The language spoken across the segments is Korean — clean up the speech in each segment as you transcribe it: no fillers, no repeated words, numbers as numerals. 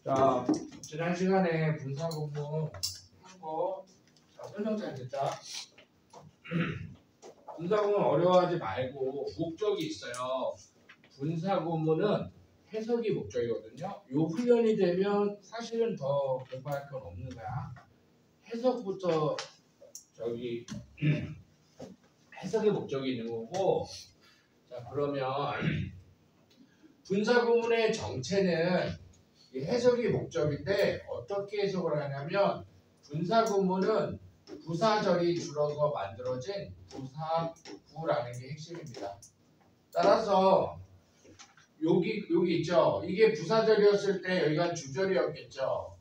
자, 지난 시간에 분사구문 한거 설명 잘 됐다. 분사구문 어려워하지 말고 목적이 있어요. 분사구문은 해석이 목적이거든요. 요 훈련이 되면 사실은 더 공부할 건 없는 거야. 해석부터 해석의 목적이 있는 거고. 자, 그러면 분사구문의 정체는 해석이 목적인데 어떻게 해석을 하냐면 분사구문은 부사절이 줄어서 만들어진 부사구라는 게 핵심입니다. 따라서 여기 있죠. 이게 부사절이었을 때 여기가 주절이었겠죠.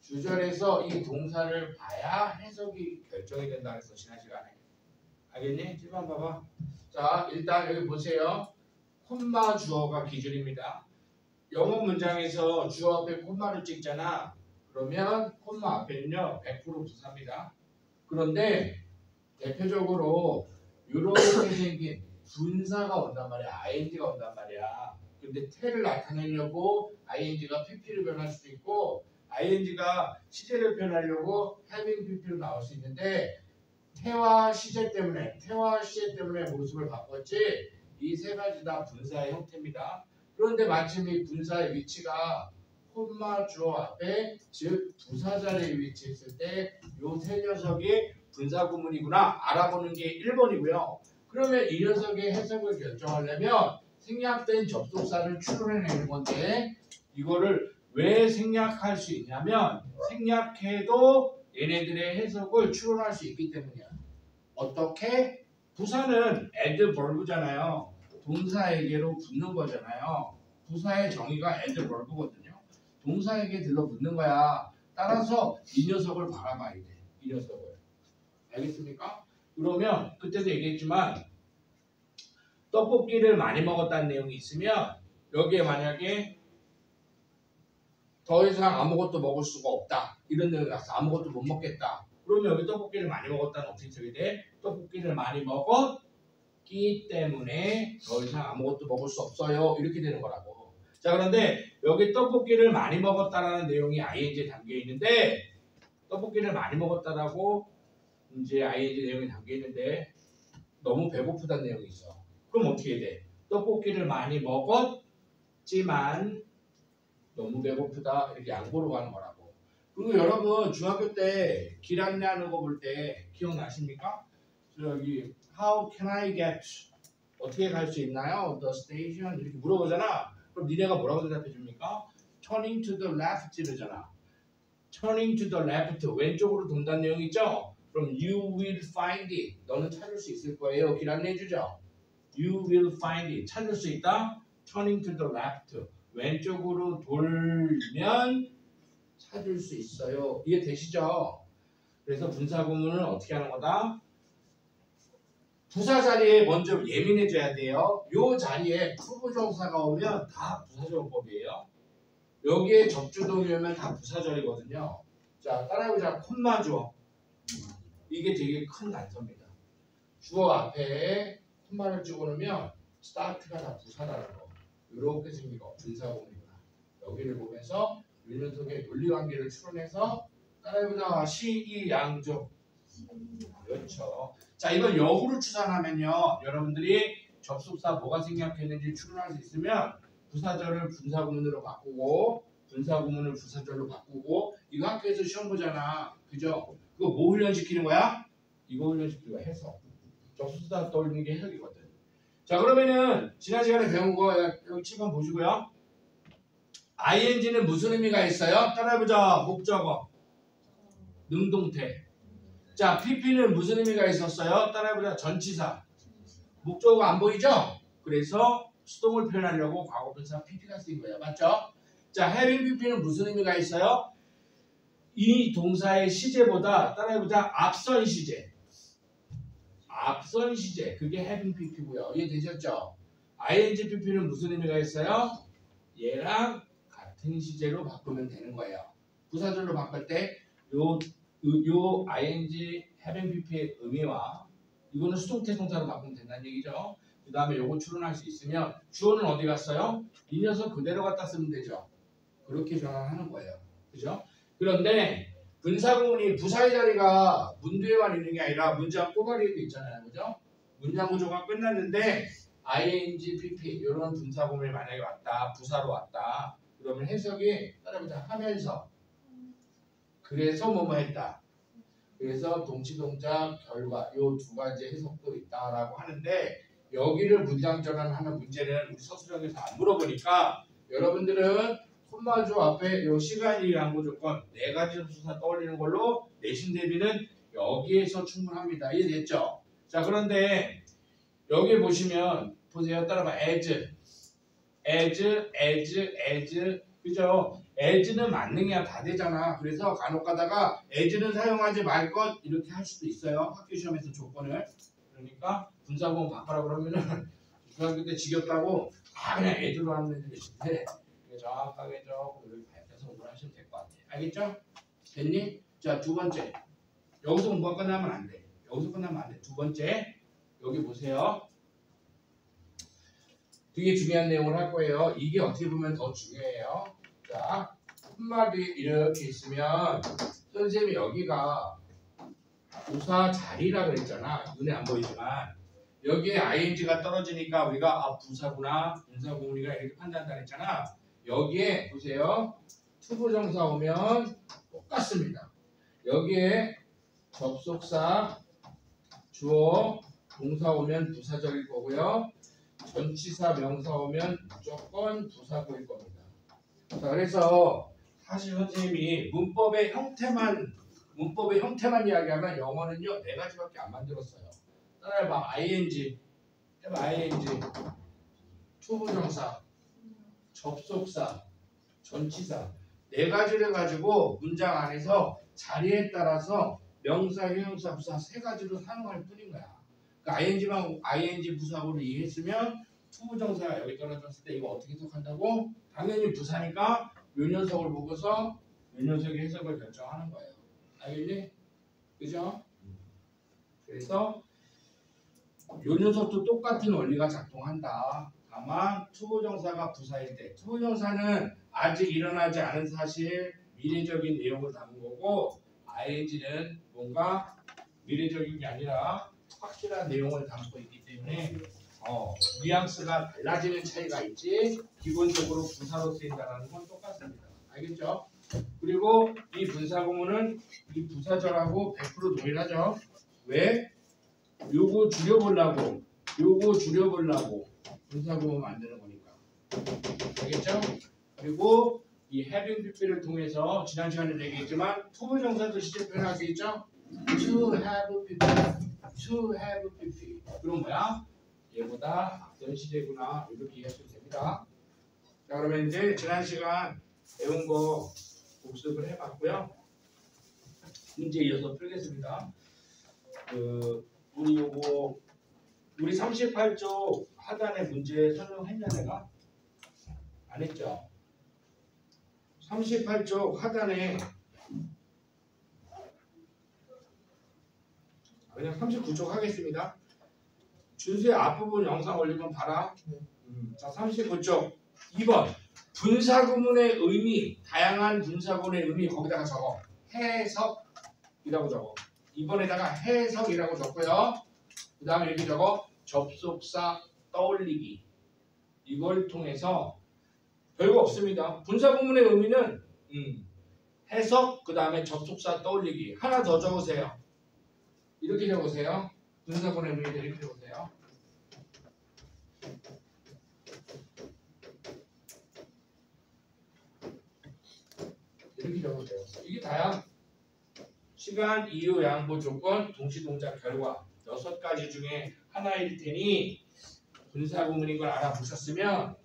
주절에서 이 동사를 봐야 해석이 결정이 된다 그래서 지난 시간에. 알겠니? 칠번 봐봐. 자, 일단 여기 보세요. 콤마 주어가 기준입니다. 영어 문장에서 주어 앞에 콤마를 찍잖아. 그러면 콤마 앞에는요 100% 부사입니다. 그런데 대표적으로 이렇게 생긴 분사가 온단 말이야. ing가 온단 말이야. 근데 태를 나타내려고 ing가 pp를 변할 수도 있고 ing가 시제를 표현하려고 having pp로 나올 수 있는데 태와 시제 때문에 모습을 바꿨지 이 세 가지 다 분사의 형태입니다. 그런데 마침 이 분사의 위치가 콤마 주어 앞에 즉 부사절에 위치했을 때 이 세 녀석이 분사구문이구나 알아보는 게 1번이고요. 그러면 이 녀석의 해석을 결정하려면 생략된 접속사를 추론해내는 건데 이거를 왜 생략할 수 있냐면 생략해도 얘네들의 해석을 추론할 수 있기 때문이야. 어떻게? 부사는 adverb잖아요. 동사에게로 붙는 거잖아요. 부사의 정의가 adverb거든요. 동사에게 들러붙는 거야. 따라서 이 녀석을 바라봐야 돼. 이 녀석을. 알겠습니까? 그러면 그때도 얘기했지만 떡볶이를 많이 먹었다는 내용이 있으면 여기에 만약에 더 이상 아무것도 먹을 수가 없다. 이런 내용이 나서 아무것도 못 먹겠다. 그러면 여기 떡볶이를 많이 먹었다는 어떻게 쓰게 돼? 떡볶이를 많이 먹었기 때문에 더 이상 아무것도 먹을 수 없어요. 이렇게 되는 거라고. 자, 그런데 여기 떡볶이를 많이 먹었다라는 내용이 ing에 담겨 있는데 떡볶이를 많이 먹었다라고 이제 ing 내용이 담겨 있는데 너무 배고프다는 내용이 있어. 그럼 어떻게 돼? 떡볶이를 많이 먹었지만 너무 배고프다 이렇게 양보로 가는 거라고. 그리고 여러분 중학교 때 길 안내하는 거 볼 때 기억나십니까? 저기 How can I get 어떻게 갈 수 있나요? The station 이렇게 물어보잖아. 그럼 니네가 뭐라고 대답해 줍니까? Turning to the left 이러잖아. Turning to the left 왼쪽으로 돈다는 내용 있죠? 그럼 you will find it 너는 찾을 수 있을 거예요. 길 안내해 주죠. You will find it 찾을 수 있다. Turning to the left 왼쪽으로 돌면 찾을 수 있어요. 이해되시죠? 그래서 분사구문은 어떻게 하는 거다? 부사 자리에 먼저 예민해져야 돼요. 요 자리에 투부정사가 오면 다 부사절법이에요. 여기에 접주동이 오면 다 부사절이거든요. 자, 따라해보자. 콤마 주어. 이게 되게 큰 단서입니다. 주어 앞에 콤마를 찍어놓으면 스타트가 다 부사라는 거. 이렇게 생긴 거 분사구문이구나. 여기를 보면서 이 녀석의 논리관계를 추론해서 따라해보자. 시이양조. 그렇죠. 자, 이걸 역으로 추산하면요. 여러분들이 접속사 뭐가 생략했는지 추론할 수 있으면 부사절을 분사구문으로 바꾸고 분사구문을 부사절로 바꾸고 이거 학교에서 시험 보잖아. 그죠? 그거 뭐 훈련시키는 거야? 이거 훈련시키는 거야. 해석. 접속사 떠올리는 게 해석이거든. 자, 그러면은 지난 시간에 배운 거 여기 7번 보시고요. ing는 무슨 의미가 있어요? 따라해보자. 목적어. 능동태. 자, pp는 무슨 의미가 있었어요? 따라해보자. 전치사. 목적어가 안 보이죠? 그래서 수동을 표현하려고 과거분사 pp가 쓰인 거예요. 맞죠? 자, having pp는 무슨 의미가 있어요? 이 동사의 시제보다 따라해보자. 앞선 시제. 앞선 시제. 그게 having pp고요. 이해되셨죠? ing pp는 무슨 의미가 있어요? 얘랑 같은 시제로 바꾸면 되는 거예요. 부사절로 바꿀 때 요 ing having pp의 의미와 이거는 수동태 동사로 바꾸면 된다는 얘기죠. 그 다음에 요거 추론할 수 있으면 주어는 어디 갔어요? 이 녀석 그대로 갖다 쓰면 되죠. 그렇게 전환하는 거예요. 그죠? 그런데 분사구문이 부사의 자리가 문두에만 있는 게 아니라 문장 꼬마리에도 있잖아요. 그죠? 문장 구조가 끝났는데 ing, pp 이런 분사구문이 만약에 왔다. 부사로 왔다. 그러면 해석이 따라보자. 하면서 그래서 뭐뭐 했다. 그래서 동치동작 결과 요 두 가지 해석도 있다라고 하는데 여기를 문장 전환하는 문제는 우리 서술형에서 안 물어보니까 여러분들은 콤마주 앞에 요 시간이 양보 조건 네 가지 접수사 떠올리는 걸로 내신 대비는 여기에서 충분합니다. 이해됐죠? 자 그런데 여기 보시면 보세요. 따라봐. as 그죠? as는 만능이야 다 되잖아. 그래서 간혹 가다가 as는 사용하지 말 것 이렇게 할 수도 있어요. 학교 시험에서 조건을. 그러니까 분사구문 바꿔라 그러면은 중학교 때 지겹다고 다 그냥 as로 하는 애들이 있는데 정확하게 좀 이렇게 밝혀서 공부하시면 될 것 같아요. 알겠죠? 됐니? 자 두 번째. 여기서 공부가 끝나면 안 돼. 여기서 끝나면 안 돼. 두 번째. 여기 보세요. 되게 중요한 내용을 할 거예요. 이게 어떻게 보면 더 중요해요. 자, 한마디 이렇게 있으면 선생님이 여기가 부사 자리라 그랬잖아. 눈에 안 보이지만 여기에 ing가 떨어지니까 우리가 부사구나 분사구문이가 이렇게 판단한다 그랬잖아. 여기에 보세요. 투부정사 오면 똑같습니다. 여기에 접속사 주어 동사 오면 부사적일 거고요. 전치사 명사 오면 무조건 부사구일 겁니다. 자, 그래서 사실 선생님이 문법의 형태만 이야기하면 영어는요 네 가지밖에 안 만들었어요. 따라해봐. ing 해봐. ing 투부정사 접속사 전치사 네 가지를 가지고 문장 안에서 자리에 따라서 명사, 형용사, 부사 세 가지로 사용할 뿐인 거야. 그러니까 ing 부사구를 이해했으면 투부정사가 여기 떨어졌을 때 이거 어떻게 해석한다고? 당연히 부사니까 요 녀석을 보고서 요 녀석의 해석을 결정하는 거예요. 알겠니? 그죠? 그래서 요 녀석도 똑같은 원리가 작동한다. 다만 투부정사가 부사일 때 투부정사는 아직 일어나지 않은 사실 미래적인 내용을 담은 거고 ing는 뭔가 미래적인 게 아니라 확실한 내용을 담고 있기 때문에 뉘앙스가 달라지는 차이가 있지 기본적으로 부사로 쓰인다는 건 똑같습니다. 알겠죠? 그리고 이 분사구문은 이 부사절하고 100% 동일하죠. 왜? 요거 줄여보려고 분사구문 만드는 거니까. 알겠죠? 그리고 이 having pp를 통해서 지난 시간에 얘기했지만 투부정사도 시제 표현할 수 있죠? to have pp. 그럼 뭐야? 얘보다 앞선 시제구나. 이렇게 이해하시면 됩니다. 자 그러면 이제 지난 시간 배운 거 복습을 해봤고요. 문제 이어서 풀겠습니다. 우리 38쪽 하단의 문제 설명했냐 내가? 안 했죠? 38쪽 하단에 그냥 39쪽 하겠습니다. 준수의 앞부분 영상 올리면 봐라. 자 39쪽 2번 분사구문의 의미 다양한 분사구문의 의미 거기다가 적어 해석이라고 적어. 2번에다가 해석이라고 적고요. 그 다음에 이렇게 적어 접속사 떠올리기. 이걸 통해서 별거 없습니다. 분사구문의 의미는 해석 그 다음에 접속사 떠올리기. 하나 더 적으세요. 이렇게 적으세요. 분사구문의 의미를 이렇게 적으세요. 이렇게 적으세요. 이게 다야. 시간, 이유, 양보, 조건, 동시동작, 결과 6가지 중에 하나일 테니 분사구문인 걸 알아보셨으면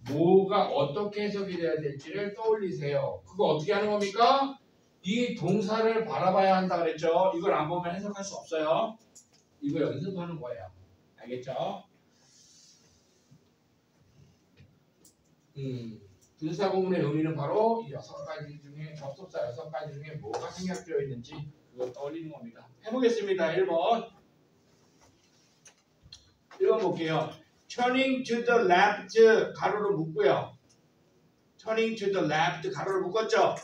뭐가 어떻게 해석이 돼야 될지를 떠올리세요. 그거 어떻게 하는 겁니까? 이 동사를 바라봐야 한다 그랬죠. 이걸 안 보면 해석할 수 없어요. 이거 연습하는 거예요. 알겠죠? 분사구문의 의미는 바로 이 6가지 중에 접속사 6가지 중에 뭐가 생략되어 있는지 그걸 떠올리는 겁니다. 해보겠습니다. 1번 1번 볼게요. Turning to the left 가로로 묶고요. Turning to the left 가로로 묶었죠.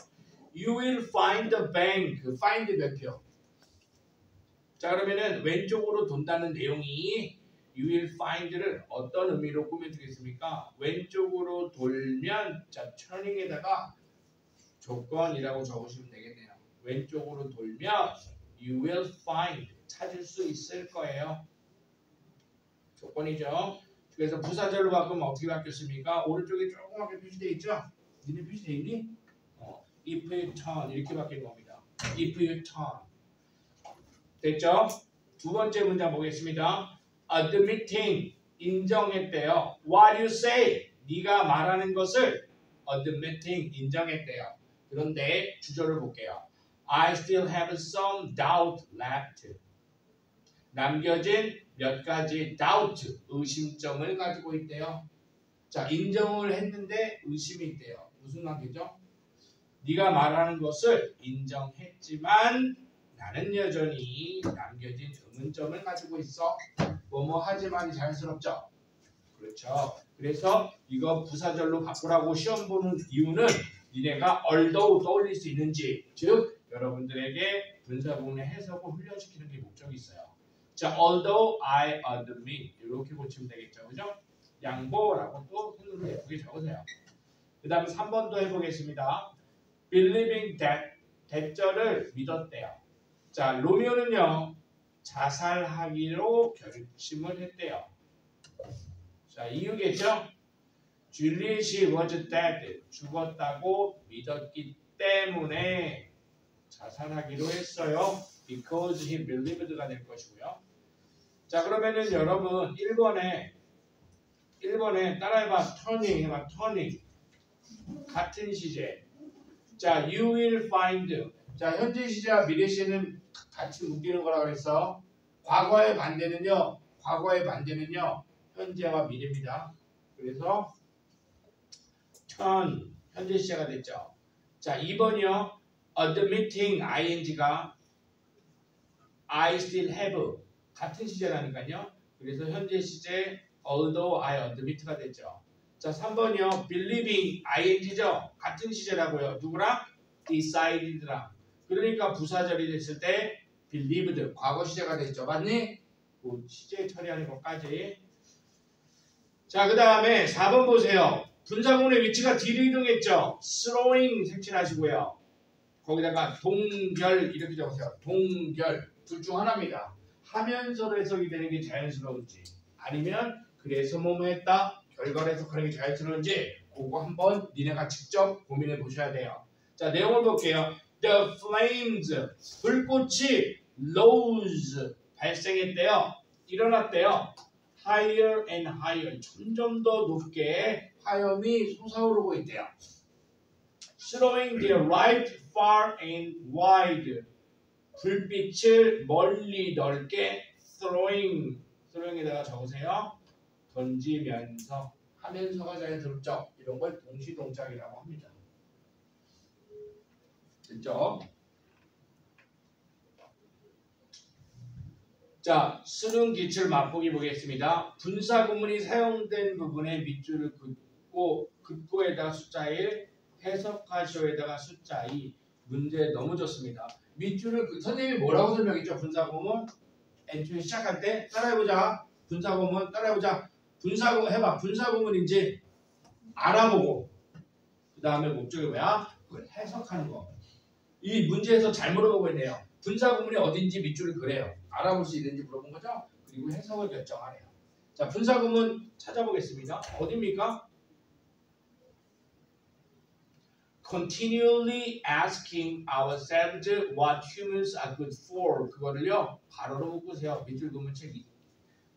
You will find the bank. find 몇 표? 자 그러면은 왼쪽으로 돈다는 내용이 You will find를 어떤 의미로 꾸며주겠습니까? 왼쪽으로 돌면 자 turning에다가 조건이라고 적으시면 되겠네요. 왼쪽으로 돌면 You will find 찾을 수 있을 거예요. 조건이죠. 그래서 부사절로 바꾸면 어떻게 바뀌었습니까? 오른쪽에 조그맣게 표시되어 있죠? 니네 표시되어 있니? If you turn 이렇게 바뀐 겁니다. If you turn 됐죠? 두 번째 문장 보겠습니다. Admitting 인정했대요. What you say 네가 말하는 것을 admitting 인정했대요. 그런데 주절을 볼게요. I still have some doubt left. 남겨진 몇 가지 doubt 의심점을 가지고 있대요. 자 인정을 했는데 의심이 있대요. 무슨 관계죠? 네가 말하는 것을 인정했지만 나는 여전히 남겨진 의문점을 가지고 있어. 뭐뭐 하지만이 자연스럽죠. 그렇죠. 그래서 이거 부사절로 바꾸라고 시험 보는 이유는 니네가 although 떠올릴 수 있는지 즉 여러분들에게 분사구문의 해석을 훈련시키는 게 목적이 있어요. 자, although I admit 이렇게 고치면 되겠죠. 그죠? 양보라고 또 손으로 예쁘게 적으세요. 그 다음 3번도 해보겠습니다. Believing that 대절을 믿었대요. 자, 로미오는요 자살하기로 결심을 했대요. 자, 이유겠죠? 줄리엣이 was dead 죽었다고 믿었기 때문에 자살하기로 했어요. Because he believed가 될 것이고요. 자, 그러면은 여러분 1번에 따라해봐. turning 해봐. turning 같은 시제. 자, you will find. 자, 현재 시제와 미래 시제는 같이 묶이는 거라 그랬어. 과거의 반대는요. 현재와 미래입니다. 그래서 turn 현재 시제가 됐죠. 자, 2번이요. admitting ing가 I still have 같은 시제라니까요. 그래서 현재 시제 although I admit가 됐죠. 자, 3번이요. believing ing죠. 같은 시제라고요. 누구랑? decided랑. 그러니까 부사절이 됐을 때 believed 과거 시제가 됐죠. 맞니? 그 시제 처리하는 것까지. 자, 그 다음에 4번 보세요. 분사구문의 위치가 뒤로 이동했죠. throwing 색칠하시고요. 거기다가 동결 이렇게 적으세요. 동결 둘 중 하나입니다. 하면서로 해석이 되는 게 자연스러운지 아니면 그래서 뭐뭐 했다 결과를 해석하는 게 자연스러운지 그거 한번 니네가 직접 고민해 보셔야 돼요. 자, 내용을 볼게요. The flames 불꽃이 rose 발생했대요. 일어났대요. Higher and higher 점점 더 높게 화염이 솟아오르고 있대요. Throwing their light far and wide 불빛을 멀리 넓게 throwing에다가 적으세요. 던지면서 하면서가 자연스럽죠. 이런 걸 동시동작이라고 합니다. 됐죠? 자, 수능 기출 맛보기 보겠습니다. 분사구문이 사용된 부분에 밑줄을 긋고에다가 숫자 1, 해석하시오에다가 숫자 2. 문제 너무 좋습니다. 밑줄을 선생님이 뭐라고 설명했죠? 분사구문 엔트리 시작할 때 따라해보자. 분사구문 따라해보자. 분사구문 해봐. 분사구문인지 알아보고 그 다음에 목적이 뭐야? 그걸 해석하는 거. 이 문제에서 잘 물어보고 있네요. 분사구문이 어딘지 밑줄을 그래요. 알아볼 수 있는지 물어본 거죠? 그리고 해석을 결정하래요. 자, 분사구문 찾아보겠습니다. 어디입니까? Continually asking ourselves what humans are good for. 그거를요 가로로 묶으세요. 밑줄 그으면 책이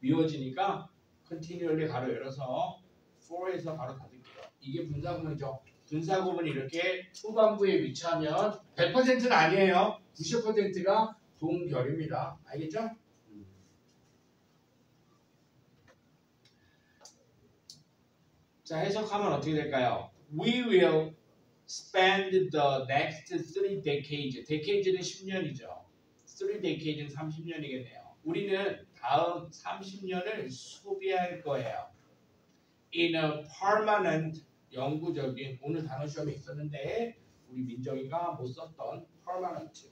미워지니까 continually 가로 열어서 for에서 가로 닫을게요. 이게 분사구문이죠. 분사구문이 이렇게 후반부에 위치하면 100%는 아니에요. 90%가 동결입니다. 알겠죠? 자, 해석하면 어떻게 될까요? We will spend the next 3 decades. decade는 10년이죠. 3 decades는 30년이겠네요. 우리는 다음 30년을 소비할 거예요. In a permanent 영구적인 오늘 단어 시험에 있었는데 우리 민정이가 못 썼던 permanent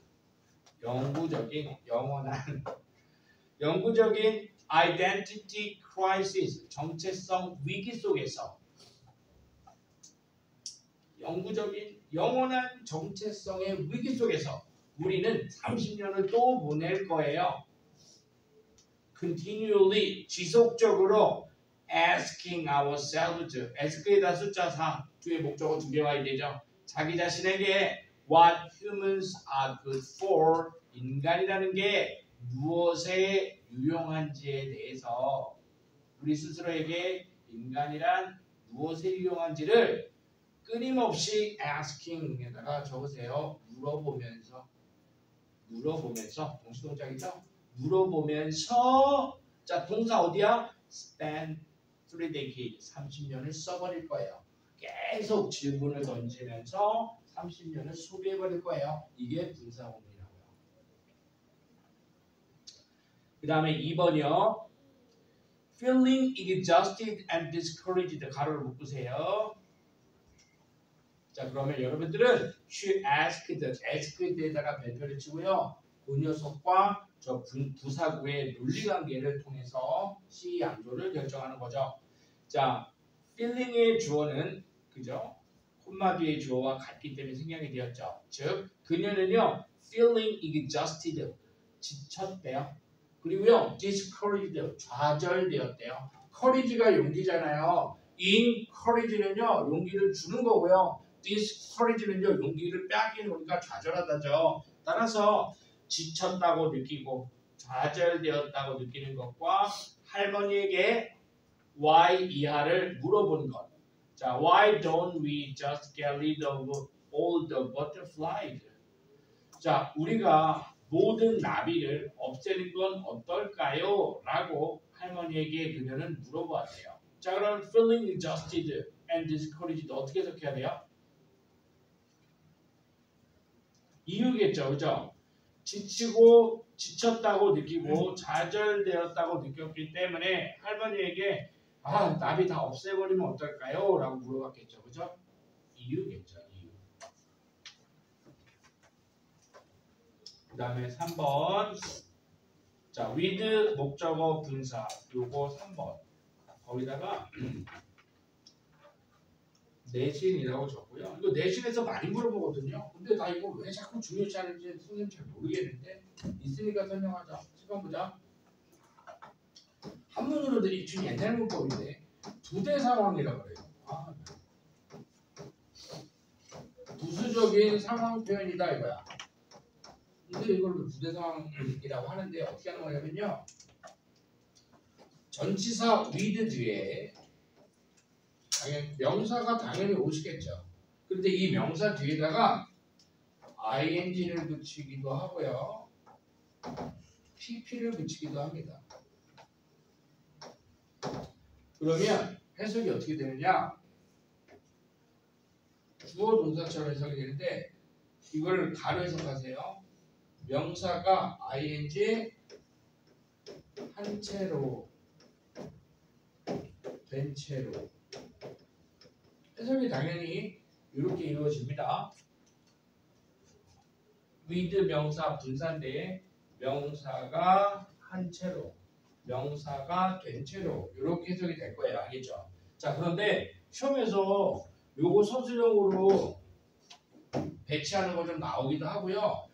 영구적인 영원한 영구적인 identity crisis 정체성 위기 속에서 영구적인 영원한 정체성의 위기 속에서 우리는 30년을 또 보낼 거예요. Continually 지속적으로 asking ourselves ask에다 숫자 4 뒤에 목적어 2개 와야 되죠. 자기 자신에게 what humans are good for 인간이라는 게 무엇에 유용한지에 대해서 우리 스스로에게 인간이란 무엇에 유용한지를 끊임없이 asking에다가 적으세요. 물어보면서 동시동작이죠. 물어보면서 자 동사 어디야? spend 3 decades 30년을 써버릴 거예요. 계속 질문을 던지면서 30년을 소비해버릴 거예요. 이게 분사구문이라고요. 그 다음에 2번이요. Feeling exhausted and discouraged 가로를 묶으세요. 자 그러면 여러분들은 she asked에다가 별표를 치고요. 그 녀석과 저 부사구의 논리관계를 통해서 C 양조를 결정하는 거죠. 자, feeling의 주어는 그죠? 콤마 뒤의 주어와 같기 때문에 생략이 되었죠. 즉, 그녀는요, feeling exhausted 지쳤대요. 그리고요, discouraged 좌절되었대요. courage가 용기잖아요. encourage는요, 용기를 주는 거고요. discourage는요, 용기를 빼앗기는 거니까 좌절하다죠. 따라서 지쳤다고 느끼고 좌절되었다고 느끼는 것과 할머니에게 why 이하를 물어보는 것. 자, why don't we just get rid of all the butterflies? 자, 우리가 모든 나비를 없애는 건 어떨까요? 라고 할머니에게 그녀는 물어보았대요. 자, 그럼 feeling exhausted and discouraged 어떻게 해석해야 돼요? 이유겠죠, 그죠? 지치고 지쳤다고 느끼고 좌절되었다고 느꼈기 때문에 할머니에게 나비 다 없애버리면 어떨까요? 라고 물어봤겠죠. 그죠? 이유겠죠. 이유. 그 다음에 3번 자, with 목적어 분사 요거 3번 거기다가 내신이라고 적고요. 이거 내신에서 많이 물어보거든요. 근데 나 이거 왜 자꾸 중요시 하는지 선생님 잘 모르겠는데 있으니까 설명하자. 7번 보자. 한문으로 드립준 옛날 문법인데 부대 상황이라고 그래요. 부수적인 상황 표현이다 이거야. 근데 이걸 부대 상황이라고 하는데 어떻게 하는 거냐면요. 전치사 with 뒤에 명사가 당연히 오시겠죠. 그런데 이 명사 뒤에다가 ing를 붙이기도 하고요. pp를 붙이기도 합니다. 그러면 해석이 어떻게 되느냐? 주어 동사처럼 해석이 되는데 이걸 가로 해석하세요. 명사가 ing 한 채로 된 채로 해석이 당연히 이렇게 이루어집니다. with 명사 분사인데 명사가 한 채로 명사가 된 채로 이렇게 해석이 될 거예요. 알겠죠? 자 그런데 시험에서 요거 서술형으로 배치하는 거 좀 나오기도 하고요.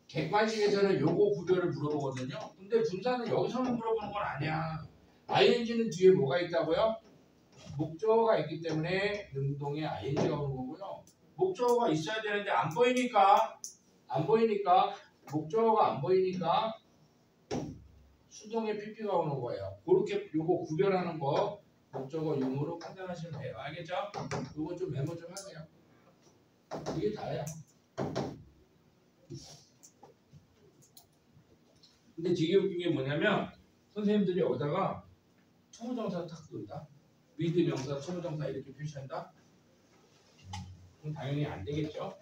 객관식에서는 요거 구별을 물어보거든요. 근데 분사는 여기서는 물어보는 건 아니야. ing는 뒤에 뭐가 있다고요? 목적어가 있기 때문에 능동에 ing가 오는 거고요. 목적어가 있어야 되는데 안 보이니까 목적어가 안 보이니까 수동의 pp가 오는 거예요. 그렇게 요거 구별하는 거 목적어 용어로 판단하시면 돼요. 알겠죠? 요거 좀 메모 좀 하세요. 이게 다예요. 근데 되게 웃긴 게 뭐냐면 선생님들이 여기다가 초보정사 탁 둔다. with 명사 초보정사 이렇게 표시한다. 그럼 당연히 안 되겠죠.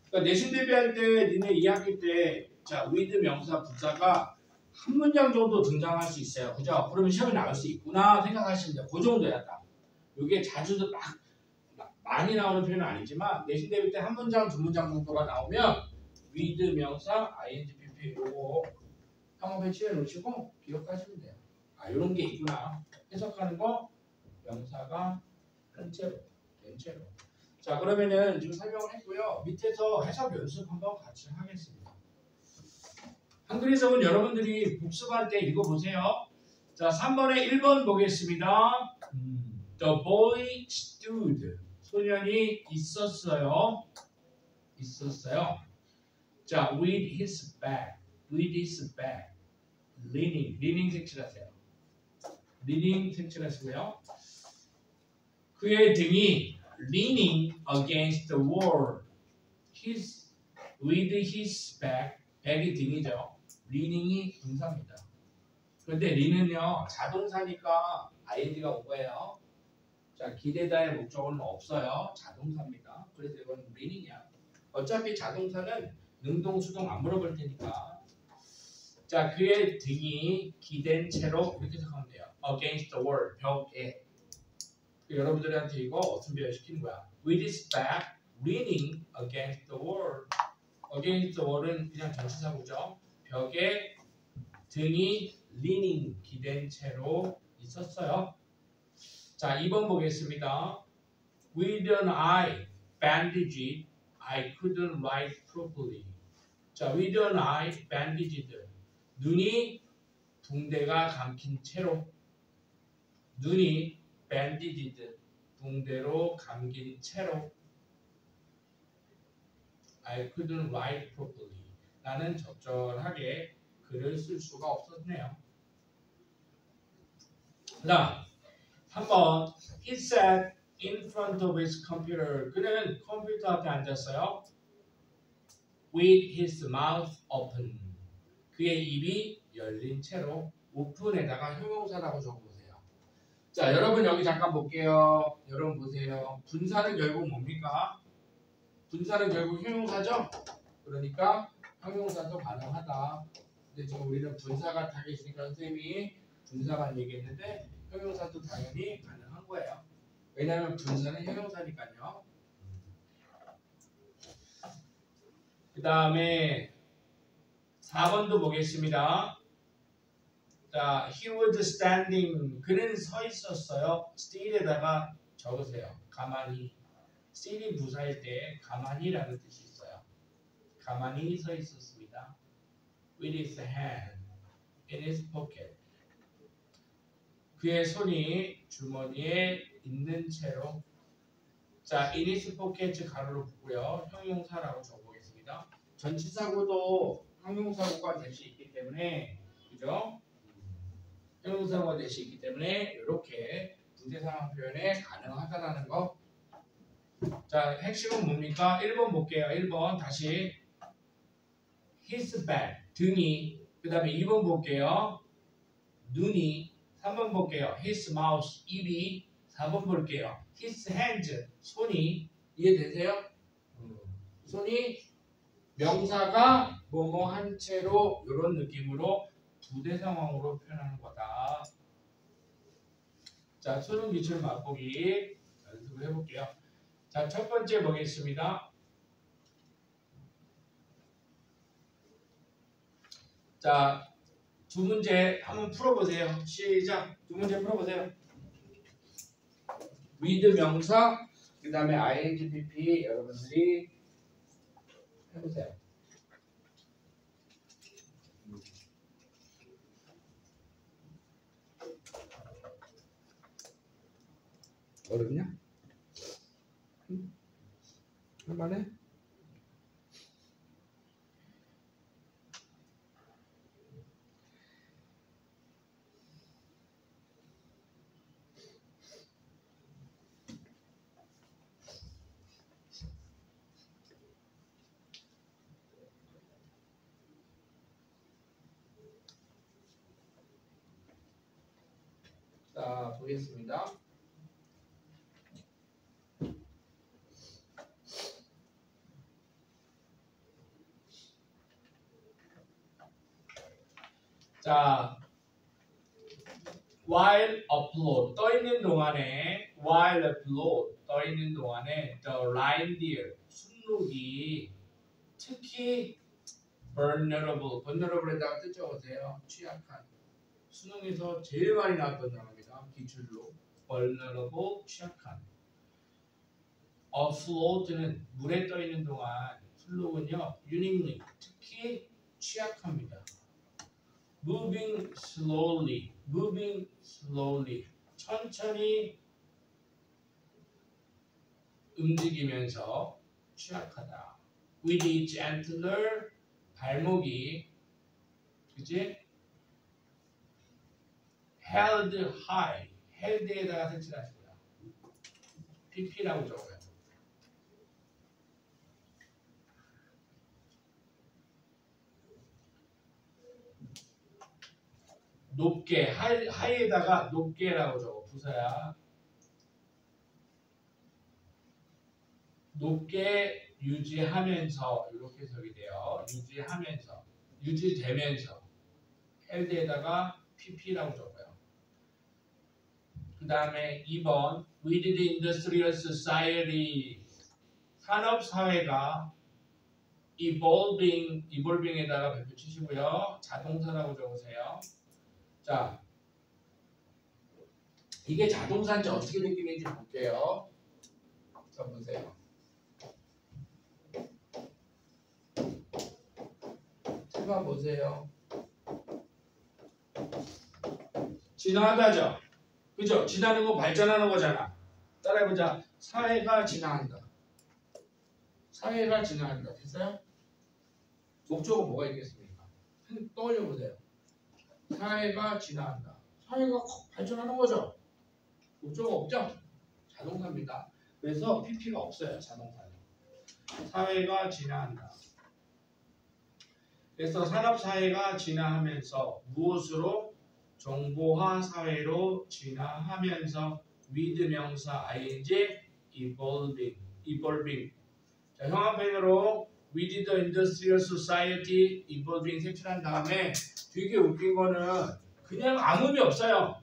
그러니까 내신 대비할 때 니네 2학기 때 자 with 명사 분사가 한 문장 정도 등장할 수 있어요. 그죠? 그러면 시험에 나올 수 있구나 생각하시면 돼요. 그 정도야 딱. 이게 자주도 막 많이 나오는 표현은 아니지만 내신 대비 때 한 문장, 두 문장 정도가 나오면 with 명사, ing, pp 요거 한번 배치해 놓으시고 기억하시면 돼요. 아 이런 게 있구나. 해석하는 거 명사가 현재로, 현재로. 자 그러면은 지금 설명을 했고요. 밑에서 해석 연습 한번 같이 하겠습니다. 한글 해석은 여러분들이 복습할 때 읽어보세요. 자 3번에 1번 보겠습니다. The boy stood. 소년이 있었어요. 있었어요. 자 with his back. with his back. leaning. leaning 색칠하세요. leaning 색칠하시고요. 그의 등이 leaning against the wall. with his back. back이 등이죠. leaning이 동사입니다. 그런데 lean은요 자동사니까 ing가 온 거예요. 자 기대다의 목적어는 없어요. 자동사입니다. 그래서 이건 leaning이야. 어차피 자동사는 능동, 수동 안 물어볼 테니까. 자 그의 등이 기댄 채로 이렇게 생각하면 돼요. against the wall. 벽에. 여러분들한테 이거 어떤 표현시키는 거야? with his back leaning against the wall. against the wall은 그냥 전치사구죠. 벽에 등이 leaning 기댄 채로 있었어요. 자 2번 보겠습니다. with an eye bandaged I couldn't write properly. 자 with an eye bandaged 눈이 붕대가 감긴 채로 눈이 bandaged 붕대로 감긴 채로 I couldn't write properly. 나는 적절하게 글을 쓸 수가 없었네요. 자, 3번 He sat in front of his computer. 그는 컴퓨터 앞에 앉았어요. With his mouth open. 그의 입이 열린 채로 open에다가 형용사라고 적어보세요. 자, 여러분 여기 잠깐 볼게요. 여러분 보세요. 분사는 결국 뭡니까? 분사는 결국 형용사죠? 그러니까 형용사도 가능하다. 근데 지금 우리는 분사가 다 있으니까 선생님이 분사만 얘기했는데 형용사도 당연히 가능한 거예요. 왜냐하면 분사는 형용사니까요. 그 다음에 4번도 보겠습니다. 자, he was standing. 그는 서 있었어요. still에다가 적으세요. 가만히. still이 부사일 때 가만히라는 뜻이 있어요. 가만히 서 있었습니다. with his hand in his pocket. 그의 손이 주머니에 있는 채로. 자, in his pocket 가로로 붙고요. 형용사라고 적어보겠습니다. 전치사구도 형용사구가 될 수 있기 때문에, 그죠? 형용사구가 될 수 있기 때문에 이렇게 부대상황 표현에 가능하다라는 거. 자, 핵심은 뭡니까? 1번 볼게요. 1번 다시 his back 등이, 그 다음에 2번 볼게요. 눈이, 3번 볼게요. his mouth 입이, 4번 볼게요. his hands 손이. 이해되세요? 손이 명사가 뭐뭐 한 채로 이런 느낌으로 부대 상황으로 표현하는 거다. 자, 수능 기출 맛보기 연습을 해볼게요. 자, 첫 번째 보겠습니다. 자, 두 문제 한번 풀어보세요. 시작. 두 문제 풀어보세요. with 명사, 그 다음에 ing, pp 여러분들이 해보세요. 어렵냐? 할만해? 자, 보겠습니다. 자, while upload 떠 있는 동안에 while upload 떠 있는 동안에 the reindeer 순록이 특히 vulnerable에다가 뜻 적으세요. 취약한 수능에서 제일 많이 나왔던 단어입니다. 기출로 vulnerable 취약한. afloat는 물에 떠 있는 동안 순록은요 uniquely 특히 취약합니다. moving slowly 천천히 움직이면서 취약하다. with its antler 발목이 그치? held high held에다가 색칠하십니다. pp라고 적어요. 높게 하이에다가 높게라고 적어 부사야. 높게 유지하면서 이렇게 적이 돼요. 유지되면서 헬드에다가 pp라고 적어요. 그 다음에 2번 with the industrial society 산업사회가 evolving에다가 별표 치시고요. 자동사라고 적으세요. 자, 이게 자동사인지 어떻게 느끼는지 볼게요. 자, 보세요. 해봐 보세요. 진화하다죠. 그죠? 진화하는 거 발전하는 거잖아. 따라해보자. 사회가 진화한다. 사회가 진화한다. 됐어요? 목적은 뭐가 있겠습니까? 떠올려 보세요. 사회가 진화한다. 사회가 발전하는 거죠. 목적은 없죠? 자동사입니다. 그래서 pp가 없어요. 자동사는. 사회가 진화한다. 그래서 산업사회가 진화하면서 무엇으로? 정보화 사회로 진화하면서 with 명사 ing evolving. 자, 형합행으로 with the industrial society evolving 색칠한 다음에 되게 웃긴 거는 그냥 아무 의미 없어요.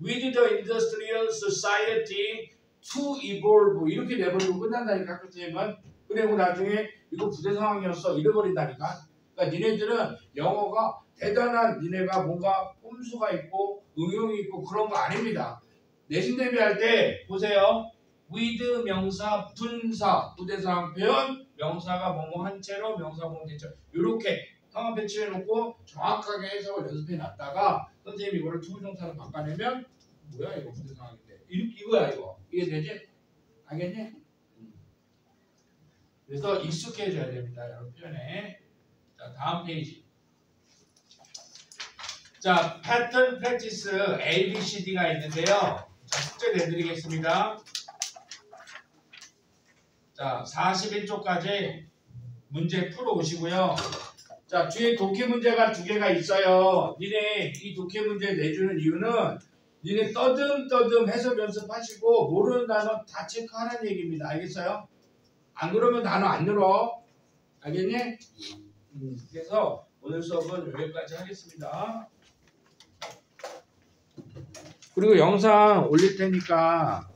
with the industrial society to evolve 이렇게 내버리고 끝난다니까. 학교생님은 그리고 나중에 이거 부대 상황이었어 잃어버린다니까. 그러니까 니네들은 영어가 대단한 니네가 뭔가 꼼수가 있고 응용이 있고 그런 거 아닙니다. 내신 대비할 때 보세요. with 명사 분사 부대상 표현 명사가 뭐뭐 한 채로 명사 보면 되죠. 이렇게 상황 배치해 놓고 정확하게 해석을 연습해 놨다가 선생님이 이거를 투부정사로 바꿔내면 뭐야 이거 부대 상황인데 이거야 이거 이해되지? 알겠니? 그래서 익숙해져야 됩니다. 여러분 표현에. 자, 다음 페이지. 자, 패턴 프랙티스 A, B, C, D가 있는데요. 자, 숙제 내드리겠습니다. 자, 41쪽까지 문제 풀어 오시고요. 자, 뒤에 독해 문제가 2개가 있어요. 니네 이 독해 문제 내주는 이유는 니네 떠듬떠듬 해석 연습하시고 모르는 단어 다 체크하라는 얘기입니다. 알겠어요? 안 그러면 단어 안 늘어. 알겠니? 그래서 오늘 수업은 여기까지 하겠습니다. 그리고 영상 올릴 테니까